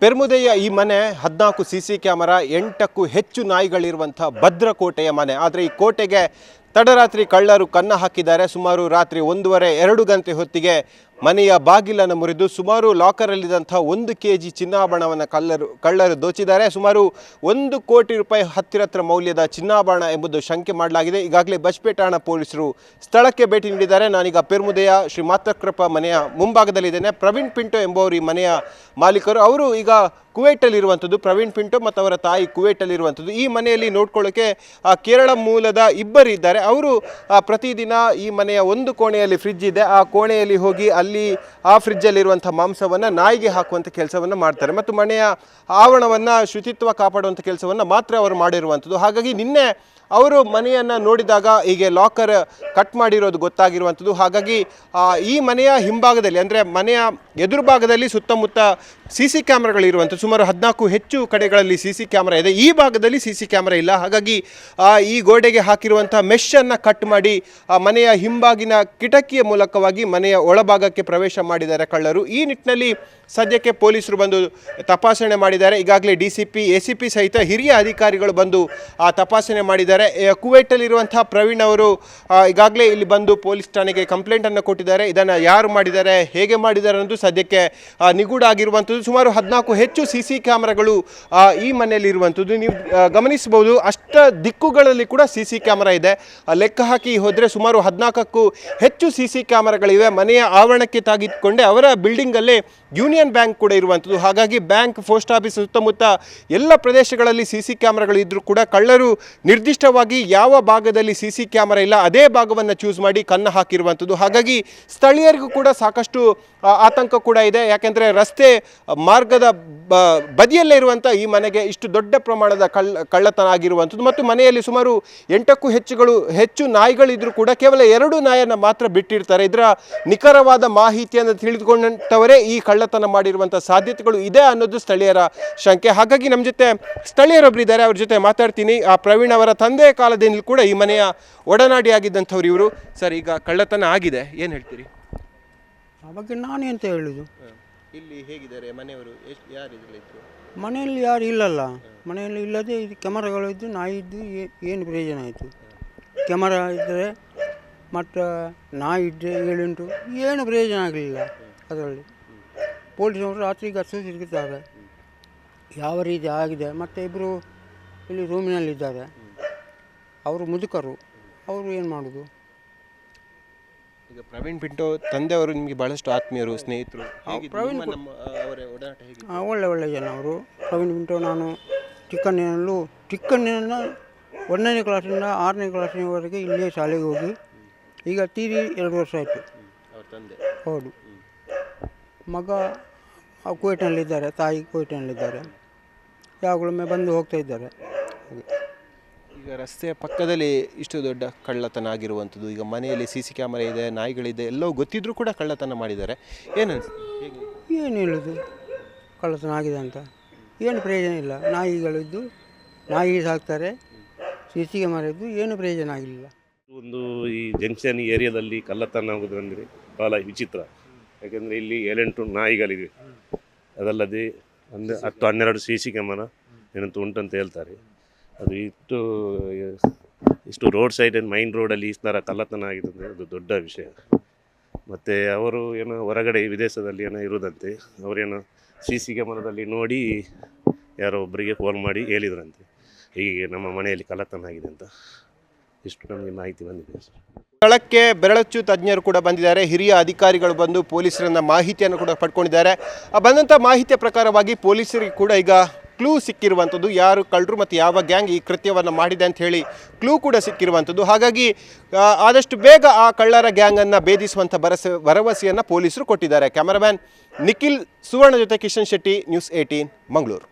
ಪೆರ್ಮುದೆಯ ಈ ಮನೆ 14 CC camera 8ಕ್ಕೂ ಹೆಚ್ಚು ನಾಯಿಗಳಿರುವಂಥ ಭದ್ರಕೋಟೆಯ ಮನೆ. ಆದರೆ ಈ ಕೋಟೆಗೆ ತಡರಾತ್ರಿ ಕಳ್ಳರು ಕನ್ನ ಹಾಕಿದ್ದಾರೆ. ಸುಮಾರು ರಾತ್ರಿ 1:30-2 ಗಂಟೆ ಹೊತ್ತಿಗೆ ಮನೆಯ ಬಾಗಿಲನ್ನು ಮುರಿದು ಸುಮಾರು ಲಾಕರಲ್ಲಿದ್ದಂಥ 1 kg ಚಿನ್ನಾಭರಣವನ್ನು ಕಳ್ಳರು ದೋಚಿದ್ದಾರೆ. ಸುಮಾರು 1 ಕೋಟಿ ರೂಪಾಯಿ ಹತ್ತಿರ ಮೌಲ್ಯದ ಚಿನ್ನಾಭರಣ ಎಂಬುದು ಶಂಕೆ ಮಾಡಲಾಗಿದೆ. ಈಗಾಗಲೇ ಬಜ್ಪೇಟ್ ಠಾಣಾ ಪೊಲೀಸರು ಸ್ಥಳಕ್ಕೆ ಭೇಟಿ ನೀಡಿದ್ದಾರೆ. ನಾನೀಗ ಪೆರ್ಮುದೆಯ ಶ್ರೀ ಮಾತೃಕೃಪಾ ಮನೆಯ ಮುಂಭಾಗದಲ್ಲಿದ್ದೇನೆ. ಪ್ರವೀಣ್ ಪಿಂಟೋ ಎಂಬುವರು ಈ ಮನೆಯ ಮಾಲೀಕರು. ಅವರು ಈಗ ಕುವೈಟಲ್ಲಿರುವಂಥದ್ದು. ಪ್ರವೀಣ್ ಪಿಂಟೋ ಮತ್ತು ಅವರ ತಾಯಿ ಕುವೈಟಲ್ಲಿರುವಂಥದ್ದು. ಈ ಮನೆಯಲ್ಲಿ ನೋಡ್ಕೊಳ್ಳೋಕ್ಕೆ ಕೇರಳ ಮೂಲದ ಇಬ್ಬರು ಇದ್ದಾರೆ. ಅವರು ಪ್ರತಿದಿನ ಈ ಮನೆಯ ಒಂದು ಕೋಣೆಯಲ್ಲಿ ಫ್ರಿಡ್ಜ್ ಇದೆ. ಆ ಕೋಣೆಯಲ್ಲಿ ಹೋಗಿ ಅಲ್ಲಿ ಆ ಫ್ರಿಡ್ಜಲ್ಲಿರುವಂಥ ಮಾಂಸವನ್ನು ನಾಯಿಗೆ ಹಾಕುವಂಥ ಕೆಲಸವನ್ನು ಮಾಡ್ತಾರೆ ಮತ್ತು ಮನೆಯ ಆವರಣವನ್ನು ಶುಚಿತ್ವ ಕಾಪಾಡುವಂಥ ಕೆಲಸವನ್ನು ಮಾತ್ರ ಅವರು ಮಾಡಿರುವಂಥದ್ದು. ಹಾಗಾಗಿ ನಿನ್ನೆ ಅವರು ಮನೆಯನ್ನು ನೋಡಿದಾಗ ಹೀಗೆ ಲಾಕರ್ ಕಟ್ ಮಾಡಿರೋದು ಗೊತ್ತಾಗಿರುವಂಥದ್ದು. ಹಾಗಾಗಿ ಈ ಮನೆಯ ಹಿಂಭಾಗದಲ್ಲಿ ಅಂದರೆ ಮನೆಯ ಎದುರು ಭಾಗದಲ್ಲಿ ಸುತ್ತಮುತ್ತ CC ಕ್ಯಾಮ್ರಾಗಳಿರುವಂಥದ್ದು. ಸುಮಾರು 14 ಹೆಚ್ಚು ಕಡೆಗಳಲ್ಲಿ CC ಕ್ಯಾಮ್ರಾ ಇದೆ. ಈ ಭಾಗದಲ್ಲಿ CC ಕ್ಯಾಮ್ರಾ ಇಲ್ಲ. ಹಾಗಾಗಿ ಈ ಗೋಡೆಗೆ ಹಾಕಿರುವಂಥ ಮೆಶ್ಶನ್ನು ಕಟ್ ಮಾಡಿ ಮನೆಯ ಹಿಂಭಾಗಿನ ಕಿಟಕಿಯ ಮೂಲಕವಾಗಿ ಮನೆಯ ಒಳಭಾಗಕ್ಕೆ ಪ್ರವೇಶ ಮಾಡಿದ್ದಾರೆ ಕಳ್ಳರು. ಈ ನಿಟ್ಟಿನಲ್ಲಿ ಸದ್ಯಕ್ಕೆ ಪೊಲೀಸರು ಬಂದು ತಪಾಸಣೆ ಮಾಡಿದ್ದಾರೆ. ಈಗಾಗಲೇ DCP ACP ಸಹಿತ ಹಿರಿಯ ಅಧಿಕಾರಿಗಳು ಬಂದು ತಪಾಸಣೆ ಮಾಡಿದ್ದಾರೆ. ಕುವೈಟಲ್ಲಿರುವಂಥ ಪ್ರವೀಣ್ ಅವರು ಈಗಾಗಲೇ ಇಲ್ಲಿ ಬಂದು ಪೊಲೀಸ್ ಠಾಣೆಗೆ ಕಂಪ್ಲೇಂಟನ್ನು ಕೊಟ್ಟಿದ್ದಾರೆ. ಇದನ್ನು ಯಾರು ಮಾಡಿದ್ದಾರೆ, ಹೇಗೆ ಮಾಡಿದ್ದಾರೆ ಅನ್ನೋದು ಸದ್ಯಕ್ಕೆ ನಿಗೂಢ ಆಗಿರುವಂಥದ್ದು. ಸುಮಾರು 14 ಹೆಚ್ಚು CC ಕ್ಯಾಮ್ರಾಗಳು ಈ ಮನೆಯಲ್ಲಿ ಇರುವಂಥದ್ದು. ನೀವು ಗಮನಿಸಬಹುದು, ಅಷ್ಟ ದಿಕ್ಕುಗಳಲ್ಲಿ ಕೂಡ CC ಕ್ಯಾಮ್ರಾ ಇದೆ. ಲೆಕ್ಕ ಹಾಕಿ ಹೋದರೆ ಸುಮಾರು 14ಕ್ಕೂ ಹೆಚ್ಚು CC ಕ್ಯಾಮ್ರಾಗಳಿವೆ. ಮನೆಯ ಆವರಣಕ್ಕೆ ತಾಗಿಕೊಂಡೆ ಅವರ ಬಿಲ್ಡಿಂಗಲ್ಲೇ ಯೂನಿಯನ್ ಬ್ಯಾಂಕ್ ಕೂಡ ಇರುವಂಥದ್ದು. ಹಾಗಾಗಿ ಬ್ಯಾಂಕ್, ಪೋಸ್ಟ್ ಆಫೀಸ್ ಸುತ್ತಮುತ್ತ ಎಲ್ಲ ಪ್ರದೇಶಗಳಲ್ಲಿ CC ಕ್ಯಾಮ್ರಾಗಳು ಇದ್ದರೂ ಕೂಡ ಕಳ್ಳರು ನಿರ್ದಿಷ್ಟವಾಗಿ ಯಾವ ಭಾಗದಲ್ಲಿ CC ಕ್ಯಾಮ್ರಾ ಇಲ್ಲ ಅದೇ ಭಾಗವನ್ನು ಚೂಸ್ ಮಾಡಿ ಕನ್ನ ಹಾಕಿರುವಂಥದ್ದು. ಹಾಗಾಗಿ ಸ್ಥಳೀಯರಿಗೂ ಕೂಡ ಸಾಕಷ್ಟು ಆತಂಕ ಕೂಡ ಇದೆ. ಯಾಕೆಂದರೆ ರಸ್ತೆ ಮಾರ್ಗದ ಬದಿಯಲ್ಲೇ ಇರುವಂಥ ಈ ಮನೆಗೆ ಇಷ್ಟು ದೊಡ್ಡ ಪ್ರಮಾಣದ ಕಳ್ಳತನ ಆಗಿರುವಂಥದ್ದು ಮತ್ತು ಮನೆಯಲ್ಲಿ ಸುಮಾರು 8ಕ್ಕೂ ಹೆಚ್ಚು ನಾಯಿಗಳಿದ್ದರೂ ಕೂಡ ಕೇವಲ 2 ನಾಯಿಯನ್ನು ಮಾತ್ರ ಬಿಟ್ಟಿರ್ತಾರೆ. ಇದರ ನಿಖರವಾದ ಮಾಹಿತಿಯನ್ನು ತಿಳಿದುಕೊಂಡವರೇ ಈ ಕಳ್ಳತನ ಮಾಡಿರುವಂಥ ಸಾಧ್ಯತೆಗಳು ಇದೆ ಅನ್ನೋದು ಸ್ಥಳೀಯರ ಶಂಕೆ. ಹಾಗಾಗಿ ನಮ್ಮ ಜೊತೆ ಸ್ಥಳೀಯರೊಬ್ಬರು ಇದ್ದಾರೆ, ಅವ್ರ ಜೊತೆ ಮಾತಾಡ್ತೀನಿ. ಪ್ರವೀಣ್ ಅವರ ತಂದೆಯ ಕಾಲದಿಂದ ಕೂಡ ಈ ಮನೆಯ ಒಡನಾಡಿಯಾಗಿದ್ದಂಥವ್ರು ಇವರು. ಸರ್, ಈಗ ಕಳ್ಳತನ ಆಗಿದೆ, ಏನು ಹೇಳ್ತೀರಿ? ಆ ಬಗ್ಗೆ ನಾನು ಎಂತ ಹೇಳುದು? ಇಲ್ಲಿ ಹೇಗಿದ್ದಾರೆ ಮನೆಯವರು? ಯಾರು ಇದ್ರು? ಮನೆಯಲ್ಲಿ ಯಾರು ಇಲ್ಲಲ್ಲ. ಮನೆಯಲ್ಲಿ ಇಲ್ಲದೆ ಇದು ಕ್ಯಾಮರಾಗಳು ಇದ್ದು ನಾಯಿ ಇದ್ದು ಏನು ಪ್ರಯೋಜನ ಆಯಿತು? ಕ್ಯಾಮರಾ ಇದ್ದರೆ ಮತ್ತು ನಾಯಿ ಇದ್ದರೆ 7-8 ಏನು ಪ್ರಯೋಜನ ಆಗಲಿಲ್ಲ ಅದರಲ್ಲಿ. ಪೊಲೀಸವರು ರಾತ್ರಿ ಗಸ್ತು ತಿರುಗುತ್ತಾರೆ. ಯಾವ ರೀತಿ ಆಗಿದೆ. ಮತ್ತು ಇಬ್ಬರು ಇಲ್ಲಿ ರೂಮಿನಲ್ಲಿದ್ದಾರೆ. ಅವರು ಮುದುಕರು, ಅವರು ಏನು ಮಾಡೋದು? ಈಗ ಪ್ರವೀಣ್ ಪಿಂಟೋ ತಂದೆಯವರು ನಿಮಗೆ ಬಹಳಷ್ಟು ಆತ್ಮೀಯರು, ಸ್ನೇಹಿತರು. ಪ್ರವೀಣ್ ಒಳ್ಳೆ ಜನ ಅವರು. ಪ್ರವೀಣ್ ಪಿಂಟೋ ನಾನು ಚಿಕ್ಕಂದಿನ 1ನೇ ಕ್ಲಾಸಿಂದ 6ನೇ ಕ್ಲಾಸಿನವರೆಗೆ ಇಲ್ಲೇ ಶಾಲೆಗೆ ಹೋಗಿ ಈಗ ತೀರಿ 2 ವರ್ಷ ಆಯಿತು. ಹೌದು. ಮಗ ಕುವೈಟ್ನಲ್ಲಿದ್ದಾರೆ, ತಾಯಿ ಕುವೈಟ್ನಲ್ಲಿದ್ದಾರೆ. ಯಾವಾಗಲೊಮ್ಮೆ ಬಂದು ಹೋಗ್ತಾ ಇದ್ದಾರೆ. ಈಗ ರಸ್ತೆಯ ಪಕ್ಕದಲ್ಲಿ ಇಷ್ಟು ದೊಡ್ಡ ಕಳ್ಳತನ ಆಗಿರುವಂಥದ್ದು, ಈಗ ಮನೆಯಲ್ಲಿ CC ಕ್ಯಾಮರಾ ಇದೆ, ನಾಯಿಗಳಿದೆ, ಎಲ್ಲವೂ ಗೊತ್ತಿದ್ರೂ ಕೂಡ ಕಳ್ಳತನ ಮಾಡಿದ್ದಾರೆ. ಏನು ಹೇಳೋದು? ಕಳ್ಳತನ ಆಗಿದೆ ಅಂತ ಏನು ಪ್ರಯೋಜನ ಇಲ್ಲ. ನಾಯಿಗಳಿದ್ದು ನಾಯಿ ಸಾಕ್ತಾರೆ, CC ಕ್ಯಾಮರಾ ಇದ್ದು ಏನು ಪ್ರಯೋಜನ ಆಗಲಿಲ್ಲ. ಒಂದು ಈ ಜಂಕ್ಷನ್ ಏರಿಯಾದಲ್ಲಿ ಕಳ್ಳತನ ಆಗೋದಂದರೆ ಭಾಳ ವಿಚಿತ್ರ. ಯಾಕೆಂದರೆ ಇಲ್ಲಿ 7-8 ನಾಯಿಗಳಿವೆ. ಅದಲ್ಲದೆ 10-12 CC ಕ್ಯಾಮರಾ ಏನಂತ ಉಂಟಂತ ಹೇಳ್ತಾರೆ. ಅದು ಇಷ್ಟು ರೋಡ್ ಸೈಡ್ ಮೈನ್ ರೋಡಲ್ಲಿ ಈ ಥರ ಕಳ್ಳತನ ಆಗಿದೆ ಅಂದರೆ ಅದು ದೊಡ್ಡ ವಿಷಯ. ಮತ್ತು ಅವರು ಏನೋ ಹೊರಗಡೆ ವಿದೇಶದಲ್ಲಿ ಏನೋ ಇರೋದಂತೆ. ಅವರೇನೋ CC ಕ್ಯಾಮರಾದಲ್ಲಿ ನೋಡಿ ಯಾರೋ ಒಬ್ಬರಿಗೆ ಫೋನ್ ಮಾಡಿ ಹೇಳಿದ್ರಂತೆ, ಹೀಗೆ ನಮ್ಮ ಮನೆಯಲ್ಲಿ ಕಳ್ಳತನ ಆಗಿದೆ ಅಂತ. ಇಷ್ಟು ನಮಗೆ ಮಾಹಿತಿ ಬಂದಿದೆ ಸರ್. ಸ್ಥಳಕ್ಕೆ ಬೆರಳಚ್ಚು ತಜ್ಞರು ಕೂಡ ಬಂದಿದ್ದಾರೆ. ಹಿರಿಯ ಅಧಿಕಾರಿಗಳು ಬಂದು ಪೊಲೀಸರನ್ನ ಮಾಹಿತಿಯನ್ನು ಕೂಡ ಪಡ್ಕೊಂಡಿದ್ದಾರೆ. ಬಂದಂಥ ಮಾಹಿತಿಯ ಪ್ರಕಾರವಾಗಿ ಪೊಲೀಸರಿಗೆ ಕೂಡ ಈಗ ಕ್ಲೂ ಸಿಕ್ಕಿರುವಂಥದ್ದು, ಯಾರು ಕಳ್ಳರು ಮತ್ತು ಯಾವ ಗ್ಯಾಂಗ್ ಈ ಕೃತ್ಯವನ್ನು ಮಾಡಿದೆ ಅಂತ ಹೇಳಿ ಕ್ಲೂ ಕೂಡ ಸಿಕ್ಕಿರುವಂಥದ್ದು. ಹಾಗಾಗಿ ಆದಷ್ಟು ಬೇಗ ಆ ಕಳ್ಳರ ಗ್ಯಾಂಗನ್ನು ಭೇದಿಸುವಂಥ ಭರವಸೆಯನ್ನು ಪೊಲೀಸರು ಕೊಟ್ಟಿದ್ದಾರೆ. ಕ್ಯಾಮರಾಮ್ಯಾನ್ ನಿಖಿಲ್ ಸುವರ್ಣ ಜೊತೆ ಕಿಶನ್ ಶೆಟ್ಟಿ, ನ್ಯೂಸ್ 18 ಮಂಗಳೂರು.